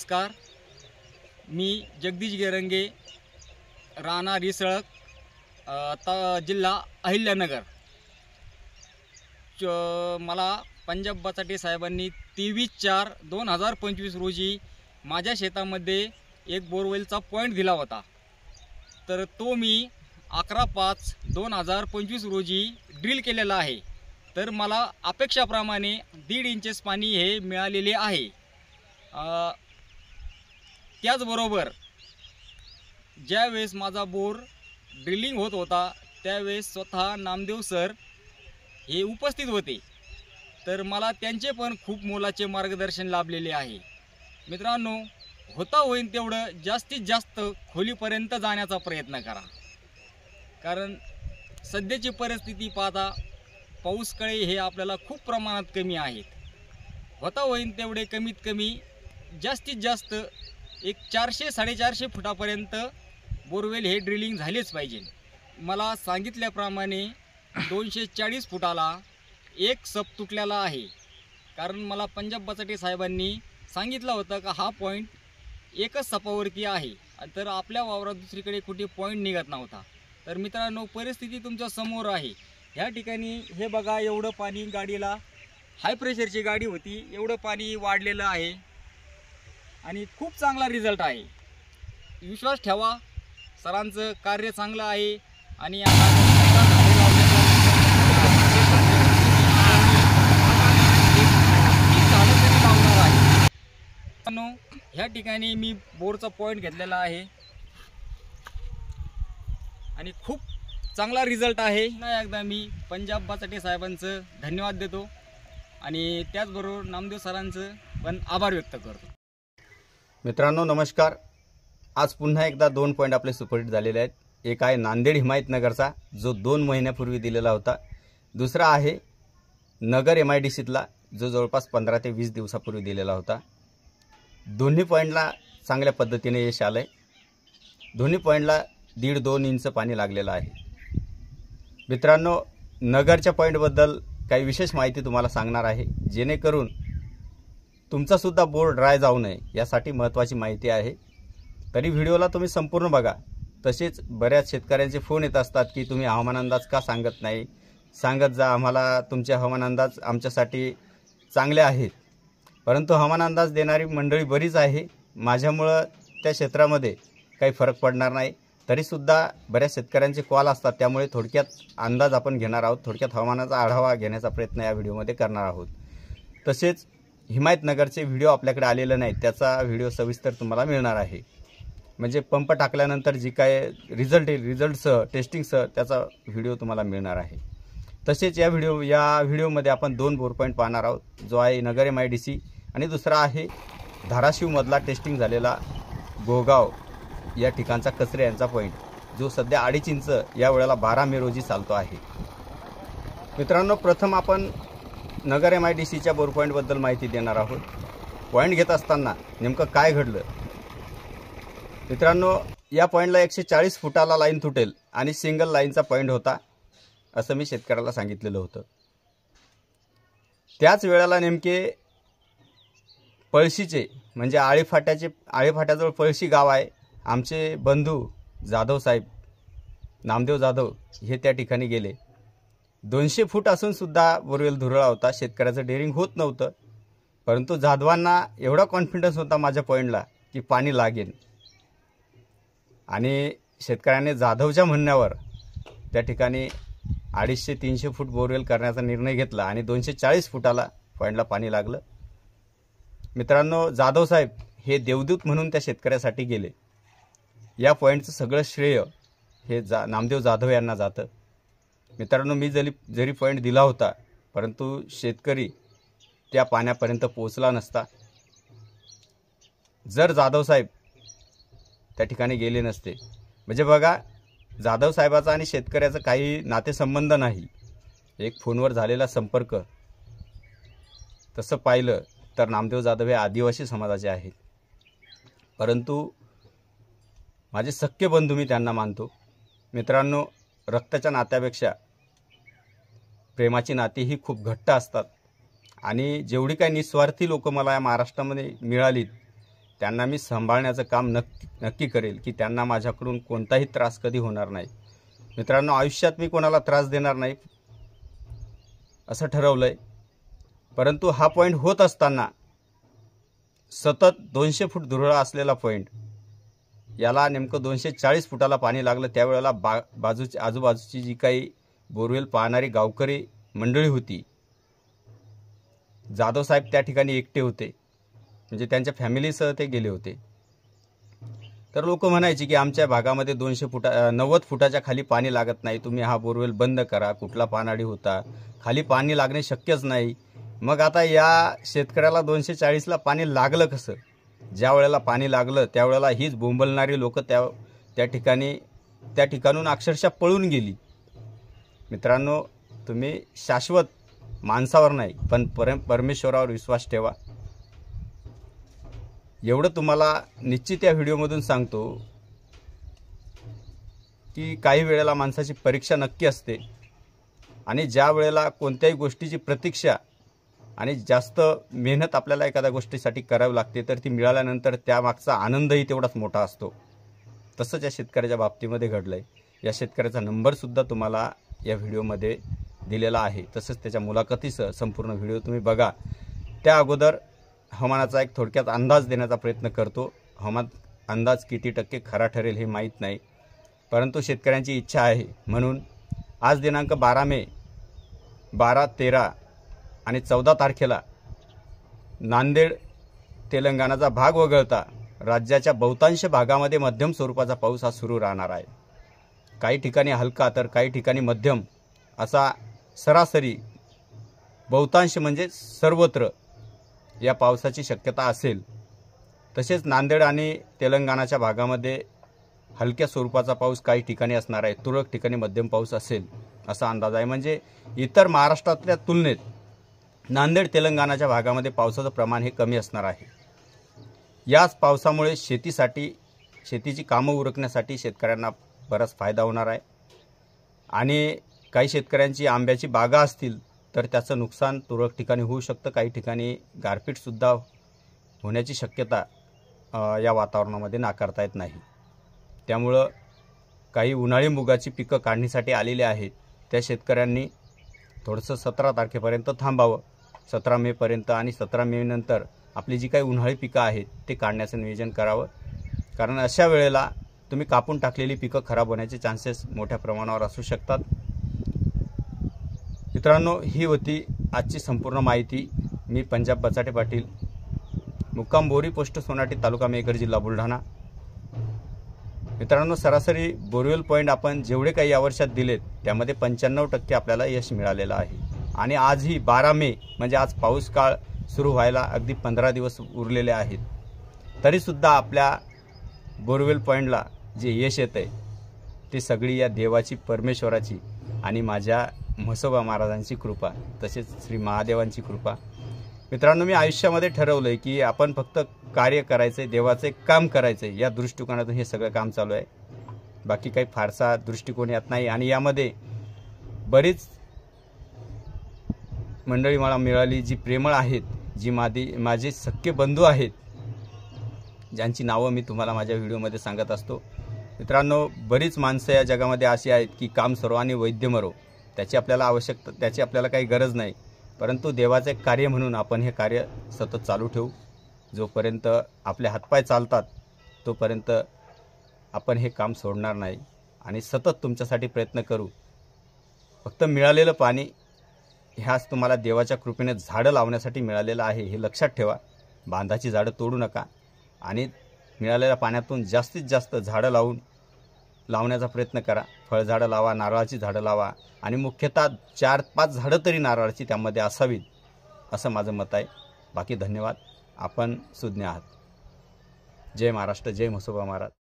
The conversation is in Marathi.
नमस्कार. मी जगदीश गेरंगे, राहणार रिसळक, जिल्हा अहिल्यानगर. मला पंजाब बचाटे साहेबांनी 23/4/2025 रोजी माझ्या शेतामध्ये एक बोरवेलचा पॉईंट दिला होता. तर तो मी 11/5/2025 रोजी ड्रिल केलेला आहे. तर मला अपेक्षाप्रमाणे 1.5 इंचेस पाणी हे मिळालेले आहे. त्याचबरोबर ज्यावेळेस माझा बोर ड्रिलिंग होत होता त्यावेळेस स्वतः नामदेव सर हे उपस्थित होते. तर मला त्यांचे पण खूप मोलाचे मार्गदर्शन लाभलेले आहे. मित्रांनो, होता होईल तेवढं जास्तीत जास्त खोलीपर्यंत जाण्याचा प्रयत्न करा. कारण सध्याची परिस्थिती पाहता पाऊसकळे हे आपल्याला खूप प्रमाणात कमी आहेत. होता होईल तेवढे कमीत कमी जास्तीत जास्त एक 400-450 फुटापर्यंत बोरवेल हे ड्रिलिंग झालेच पाहिजे. मला सांगितल्याप्रमाणे 240 फुटाला एक सप तुटलेला आहे. कारण मला पंजाब बचाटे साहेबांनी सांगितलं होतं का हा पॉईंट एकच सपावरती आहे, तर आपल्या वावरात दुसरीकडे कुठे पॉईंट निघत नव्हता. तर मित्रांनो, परिस्थिती तुमच्या समोर आहे. ह्या ठिकाणी हे बघा, एवढं पाणी गाडीला, हाय प्रेशरची गाडी होती, एवढं पाणी वाढलेलं आहे आणि खूप चांगला रिझल्ट आहे. विश्वास ठेवा, सरांचं कार्य चांगलं आहे. आणि ह्या ठिकाणी मी बोरचा पॉईंट घेतलेला आहे आणि खूप चांगला रिझल्ट आहे. एकदा मी पंजाब बचाटे साहेबांचं धन्यवाद देतो आणि त्याचबरोबर नामदेव सरांचं पण आभार व्यक्त करतो. मित्रांनो नमस्कार. आज पुन्हा एकदा 2 पॉईंट आपले सुपरहिट झालेले आहेत. एक आहे नांदेड हिमायतनगरचा, जो 2 महिन्यापूर्वी दिलेला होता. दुसरा आहे नगर MIDCतला, जो जवळपास 15 ते 20 दिवसापूर्वी दिलेला होता. दोन्ही पॉईंटला चांगल्या पद्धतीने यश आलं आहे. दोन्ही पॉईंटला 1.5-2 इंच पाणी लागलेलं आहे. मित्रांनो, नगरच्या पॉईंटबद्दल काही विशेष माहिती तुम्हाला सांगणार आहे, जेणेकरून तुमचासुद्धा बोर ड्राय जाऊ नये यासाठी महत्त्वाची माहिती आहे. तरी व्हिडिओला तुम्ही संपूर्ण बघा. तसेच बऱ्याच शेतकऱ्यांचे फोन येत असतात की तुम्ही हवामान अंदाज का सांगत नाही, सांगत जा आम्हाला, तुमचे हवामान अंदाज आमच्यासाठी चांगले आहेत. परंतु हवामान अंदाज देणारी मंडळी बरीच आहे. माझ्यामुळं त्या क्षेत्रामध्ये काही फरक पडणार नाही. तरीसुद्धा बऱ्याच शेतकऱ्यांचे कॉल असतात, त्यामुळे थोडक्यात अंदाज आपण घेणार आहोत. थोडक्यात हवामानाचा आढावा घेण्याचा प्रयत्न या व्हिडिओमध्ये करणार आहोत. तसेच हिमायतनगरचे व्हिडिओ आपल्याकडे आलेले नाहीत, त्याचा व्हिडिओ सविस्तर तुम्हाला मिळणार आहे. म्हणजे पंप टाकल्यानंतर जी काय रिझल्ट येईल, रिझल्टसह टेस्टिंगसह त्याचा व्हिडिओ तुम्हाला मिळणार आहे. तसेच या व्हिडिओमध्ये आपण 2 बोर पॉईंट पाहणार आहोत, जो आहे नगर MIDC आणि दुसरा आहे धाराशिवमधला टेस्टिंग झालेला गोगाव या ठिकाणचा कचरे यांचा पॉईंट, जो सध्या 2.5 इंच या वेळेला 12 मे रोजी चालतो आहे. मित्रांनो, प्रथम आपण नगर MIDCच्या बोर पॉईंटबद्दल माहिती देणार आहोत. पॉईंट घेत असताना नेमकं काय घडलं. मित्रांनो, या पॉईंटला 140 फुटाला लाईन तुटेल आणि सिंगल लाईनचा पॉईंट होता, असं मी शेतकऱ्याला सांगितलेलं होतं. त्याच वेळेला नेमके पळशीचे म्हणजे आळेफाट्याजवळ पळशी गाव आहे, आमचे बंधू जाधव साहेब, नामदेव जाधव हे त्या ठिकाणी गेले. 200 फूट असूनसुद्धा बोरवेल धुरळा होता. शेतकऱ्याचं डेअरिंग होत नव्हतं. परंतु जाधवांना एवढा कॉन्फिडन्स होता माझ्या पॉईंटला की पाणी लागेल, आणि शेतकऱ्याने जाधवच्या म्हणण्यावर त्या ठिकाणी 250-300 फूट बोरवेल करण्याचा निर्णय घेतला आणि 240 फुटाला पॉईंटला पाणी लागलं. मित्रांनो, जाधव साहेब हे देवदूत म्हणून त्या शेतकऱ्यासाठी गेले. या पॉईंटचं सगळं श्रेय हे नामदेव जाधव यांना जातं. मित्रांनो, मी जरी पॉईंट दिला होता, परंतु शेतकरी त्या पाण्यापर्यंत पोहोचला नसता. जर जाधव साहेब त्या ठिकाणी गेले नसते, म्हणजे बघा, जाधव साहेबाचा आणि शेतकऱ्याचा काही नातेसंबंध नाही, एक फोनवर झालेला संपर्क. तसं पाहिलं तर नामदेव जाधव हे आदिवासी समाजाचे आहेत, परंतु माझे सख्खे बंधू मी त्यांना मानतो. मित्रांनो, रक्ताच्या नात्यापेक्षा प्रेमाची नाती ही खूप घट्ट असतात आणि जेवढी काही निस्वार्थी लोक मला या महाराष्ट्रामध्ये मिळालीत, त्यांना मी सांभाळण्याचं काम नक्की करेल की त्यांना माझ्याकडून कोणताही त्रास कधी होणार नाही. मित्रांनो, आयुष्यात मी कोणाला त्रास देणार नाही असं ठरवलं आहे. परंतु हा पॉईंट होत असताना सतत 200 फूट दुरळा असलेला पॉईंट, याला नेमकं 240 फुटाला पाणी लागलं. त्यावेळेला आजूबाजूची जी काही बोरवेल पाहणारी गावकरी मंडळी होती, जाधव साहेब त्या ठिकाणी एकटे होते, म्हणजे त्यांच्या फॅमिलीसह ते गेले होते. तर लोक म्हणायचे की आमच्या भागामध्ये 90 फुटाच्या खाली पाणी लागत नाही, तुम्ही हा बोरवेल बंद करा, कुठला पानाडी होता, खाली पाणी लागणे शक्यच नाही. मग आता या शेतकऱ्याला 240ला पाणी लागलं कसं? ज्या वेळेला पाणी लागलं त्यावेळेला हीच बोंबलणारी लोक त्या ठिकाणून अक्षरशः पळून गेली. मित्रांनो, तुम्ही शाश्वत माणसावर नाही पण परमेश्वरावर विश्वास ठेवा. एवढं तुम्हाला निश्चित या व्हिडिओमधून सांगतो की काही वेळेला माणसाची परीक्षा नक्की असते आणि ज्या वेळेला कोणत्याही गोष्टीची प्रतीक्षा आणि जास्त मेहनत आपल्याला एखाद्या गोष्टीसाठी करावी लागते तर ती मिळाल्यानंतर त्यामागचा आनंदही तेवढाच मोठा असतो. तसंच या शेतकऱ्याच्या बाबतीमध्ये घडलं आहे. या शेतकऱ्याचा नंबरसुद्धा तुम्हाला या व्हिडिओमध्ये दिलेला आहे. तसंच त्याच्या मुलाखतीसह संपूर्ण व्हिडिओ तुम्ही बघा. त्या अगोदर हवामानाचा एक थोडक्यात अंदाज देण्याचा प्रयत्न करतो. हवामान अंदाज किती टक्के खरा ठरेल हे माहीत नाही, परंतु शेतकऱ्यांची इच्छा आहे म्हणून आज दिनांक 12 मे, 12, 13 आणि 14 तारखेला नांदेड तेलंगणाचा भाग वगळता राज्याच्या बहुतांश भागामध्ये मध्यम स्वरूपाचा पाऊस हा सुरू राहणार आहे. काही ठिकाणी हलका तर काही ठिकाणी मध्यम असा सरासरी बहुतांश म्हणजे सर्वत्र या पावसाची शक्यता असेल. तसेच नांदेड आणि तेलंगणाच्या भागामध्ये हलक्या स्वरूपाचा पाऊस काही ठिकाणी असणार आहे, तुरळक ठिकाणी मध्यम पाऊस असेल असा अंदाज आहे. म्हणजे इतर महाराष्ट्रातल्या तुलनेत नांदेड तेलंगणाच्या भागामध्ये पावसाचं प्रमाण हे कमी असणार आहे. याच पावसामुळे शेतीची कामं उरकण्यासाठी शेतकऱ्यांना बराच फायदा होणार आहे. आणि काही शेतकऱ्यांची आंब्याची बागा असतील तर त्याचं नुकसान तुरळक ठिकाणी होऊ शकतं. काही ठिकाणी गारपीटसुद्धा होण्याची शक्यता या वातावरणामध्ये नाकारता येत नाही. त्यामुळं काही उन्हाळी मुगाची पिकं काढणीसाठी आलेली आहेत त्या शेतकऱ्यांनी थोडंसं 17 तारखेपर्यंत थांबावं. 17 मेपर्यंत आणि 17 मे नंतर आपली जी काही उन्हाळी पिकं आहेत ते काढण्याचं नियोजन करावं. कारण अशा वेळेला तुम्ही कापून टाकलेली पिकं खराब होण्याचे चान्सेस मोठ्या प्रमाणावर असू शकतात. मित्रांनो, ही होती आजची संपूर्ण माहिती. मी पंजाब बचाटे पाटील, मुक्काम बोरी, पोस्ट सोनाटी, तालुका मेहकर, जिल्हा बुलढाणा. मित्रांनो, सरासरी बोरवेल पॉईंट आपण जेवढे काही या वर्षात दिलेत त्यामध्ये 95% आपल्याला यश मिळालेलं आहे. आणि आजही 12 मे म्हणजे आज पाऊस काळ सुरू व्हायला अगदी 15 दिवस उरलेले आहेत. तरीसुद्धा आपल्या बोरवेल पॉईंटला जे यश येतं आहे ते सगळी या देवाची, परमेश्वराची आणि माझ्या म्हसोबा महाराजांची कृपा, तसेच श्री महादेवांची कृपा. मित्रांनो, मी आयुष्यामध्ये ठरवलं आहे की आपण फक्त कार्य करायचं आहे, देवाचं एक काम करायचं आहे, या दृष्टिकोनातून हे सगळं काम चालू आहे. बाकी काही फारसा दृष्टिकोन येत नाही. आणि यामध्ये बरीच मंडळी मला मिळाली जी प्रेमळ आहेत, जी माझे सख्खे बंधू आहेत, ज्यांची नावं मी तुम्हाला माझ्या व्हिडिओमध्ये सांगत असतो. मित्रांनो, बरीच माणसं या जगामध्ये अशी आहेत की काम सरो आणि वैद्य मरो, त्याची आपल्याला काही गरज नाही. परंतु देवाचे कार्य म्हणून आपण हे कार्य सतत चालू ठेवू. जोपर्यंत आपले हातपाय चालतात तोपर्यंत आपण हे काम सोडणार नाही आणि सतत तुमच्यासाठी प्रयत्न करू. फक्त मिळालेलं पाणी ह्याच तुम्हाला देवाच्या कृपेने झाडं लावण्यासाठी मिळालेलं आहे हे लक्षात ठेवा. बांधाची झाडं तोडू नका आणि मिळालेल्या पाण्यातून जास्तीत जास्त झाडं लावण्याचा प्रयत्न करा. फळझाडं लावा, नारळाची झाडं लावा आणि मुख्यतः 4-5 झाडं तरी नारळाची त्यामध्ये असावीत असं माझं मत आहे. बाकी धन्यवाद. आपण सुज्ञ आहात. जय महाराष्ट्र, जय म्हसोबा महाराज.